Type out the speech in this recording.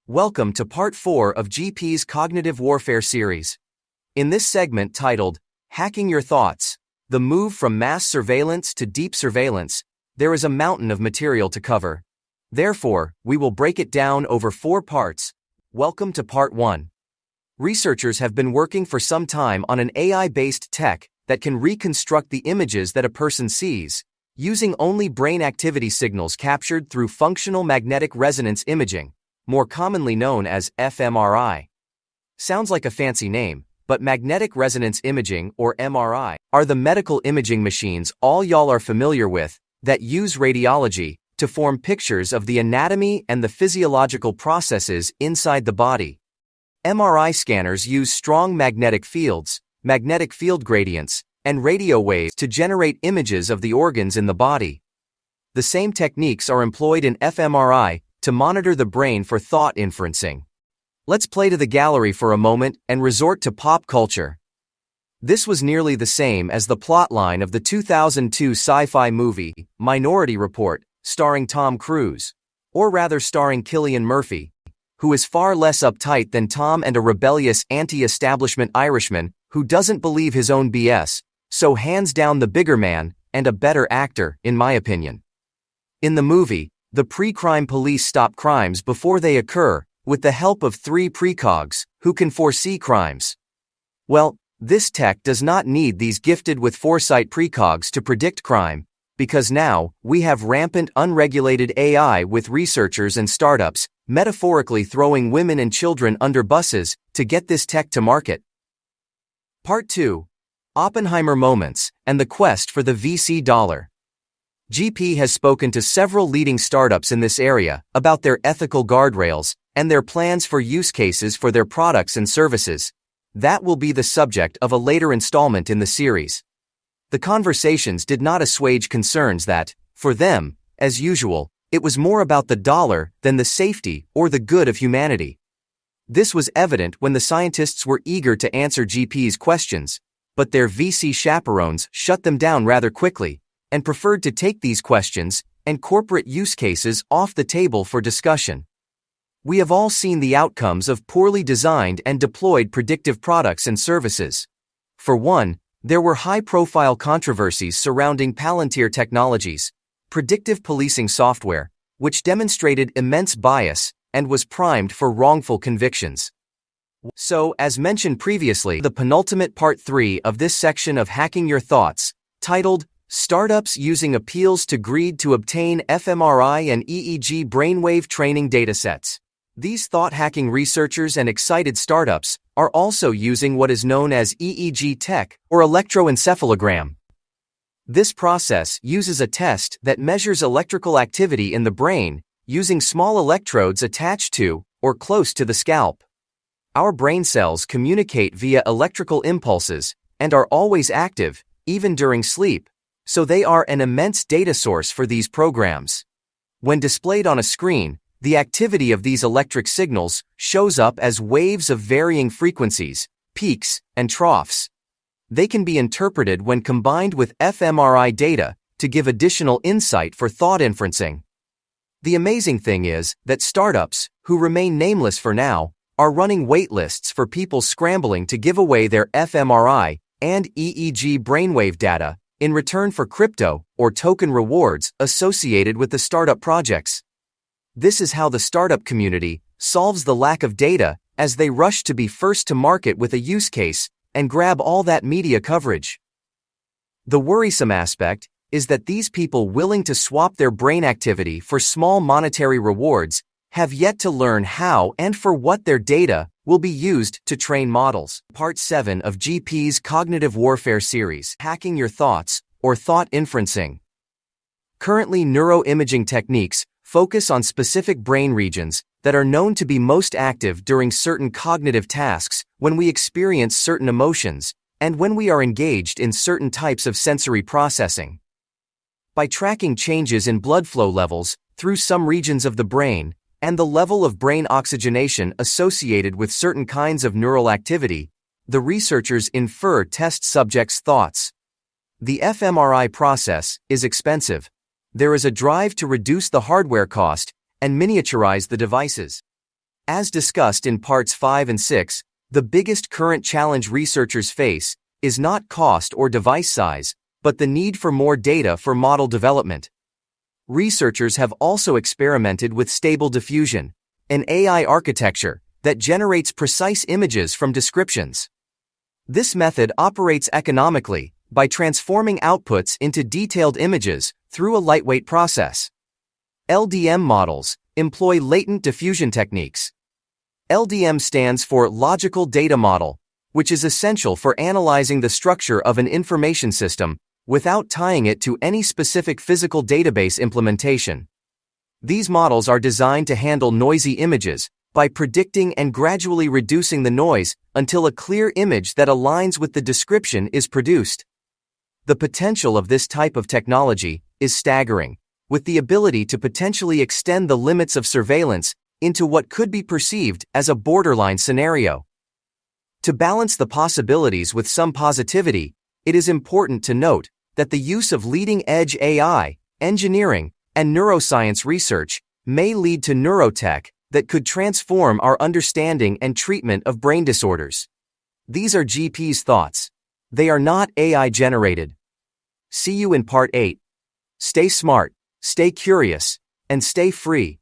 Welcome to Part 4 of GP's Cognitive Warfare series. In this segment titled, Hacking Your Thoughts, the move from mass surveillance to deep surveillance, there is a mountain of material to cover. Therefore, we will break it down over 4 parts. Welcome to Part 1. Researchers have been working for some time on an AI-based tech that can reconstruct the images that a person sees, using only brain activity signals captured through functional magnetic resonance imaging, more commonly known as fMRI. Sounds like a fancy name, but magnetic resonance imaging, or MRI, are the medical imaging machines all y'all are familiar with that use radiology to form pictures of the anatomy and the physiological processes inside the body. MRI scanners use strong magnetic fields, magnetic field gradients, and radio waves to generate images of the organs in the body. The same techniques are employed in fMRI to monitor the brain for thought inferencing. Let's play to the gallery for a moment and resort to pop culture. This was nearly the same as the plotline of the 2002 sci-fi movie, Minority Report, starring Tom Cruise, or rather starring Cillian Murphy, who is far less uptight than Tom and a rebellious anti-establishment Irishman who doesn't believe his own BS, so hands down the bigger man and a better actor, in my opinion. In the movie, the pre-crime police stop crimes before they occur, with the help of 3 precogs, who can foresee crimes. Well, this tech does not need these gifted with foresight precogs to predict crime, because now, we have rampant unregulated AI with researchers and startups, metaphorically throwing women and children under buses, to get this tech to market. Part 2. Oppenheimer Moments, and the Quest for the VC Dollar. GP has spoken to several leading startups in this area about their ethical guardrails and their plans for use cases for their products and services. That will be the subject of a later installment in the series. The conversations did not assuage concerns that, for them, as usual, it was more about the dollar than the safety or the good of humanity. This was evident when the scientists were eager to answer GP's questions, but their VC chaperones shut them down rather quickly, and preferred to take these questions and corporate use cases off the table for discussion. We have all seen the outcomes of poorly designed and deployed predictive products and services. For one, there were high-profile controversies surrounding Palantir Technologies, predictive policing software, which demonstrated immense bias and was primed for wrongful convictions. So, as mentioned previously, the penultimate part 3 of this section of Hacking Your Thoughts, titled Startups Using Appeals to Greed to Obtain fMRI and EEG Brainwave Training Datasets. These thought-hacking researchers and excited startups are also using what is known as EEG tech, or electroencephalogram. This process uses a test that measures electrical activity in the brain using small electrodes attached to, or close to the scalp. Our brain cells communicate via electrical impulses and are always active, even during sleep, so they are an immense data source for these programs. When displayed on a screen, the activity of these electric signals shows up as waves of varying frequencies, peaks, and troughs. They can be interpreted when combined with fMRI data to give additional insight for thought inferencing. The amazing thing is that startups, who remain nameless for now, are running waitlists for people scrambling to give away their fMRI and EEG brainwave data in return for crypto or token rewards associated with the startup projects. This is how the startup community solves the lack of data as they rush to be first to market with a use case and grab all that media coverage. The worrisome aspect is that these people willing to swap their brain activity for small monetary rewards have yet to learn how and for what their data will be used to train models. Part 7 of GP's Cognitive Warfare series, Hacking Your Thoughts, or Thought Inferencing. Currently, neuroimaging techniques focus on specific brain regions that are known to be most active during certain cognitive tasks, when we experience certain emotions, and when we are engaged in certain types of sensory processing. By tracking changes in blood flow levels through some regions of the brain, and the level of brain oxygenation associated with certain kinds of neural activity, the researchers infer test subjects' thoughts. The fMRI process is expensive. There is a drive to reduce the hardware cost and miniaturize the devices. As discussed in parts 5 and 6, the biggest current challenge researchers face is not cost or device size, but the need for more data for model development. Researchers have also experimented with stable diffusion, an AI architecture that generates precise images from descriptions. This method operates economically by transforming outputs into detailed images through a lightweight process. LDM models employ latent diffusion techniques. LDM stands for Logical Data Model, which is essential for analyzing the structure of an information system without tying it to any specific physical database implementation. These models are designed to handle noisy images by predicting and gradually reducing the noise until a clear image that aligns with the description is produced. The potential of this type of technology is staggering, with the ability to potentially extend the limits of surveillance into what could be perceived as a borderline scenario. To balance the possibilities with some positivity, it is important to note that the use of leading-edge AI, engineering, and neuroscience research may lead to neurotech that could transform our understanding and treatment of brain disorders. These are GP's thoughts. They are not AI generated. See you in part 8. Stay smart, stay curious, and stay free.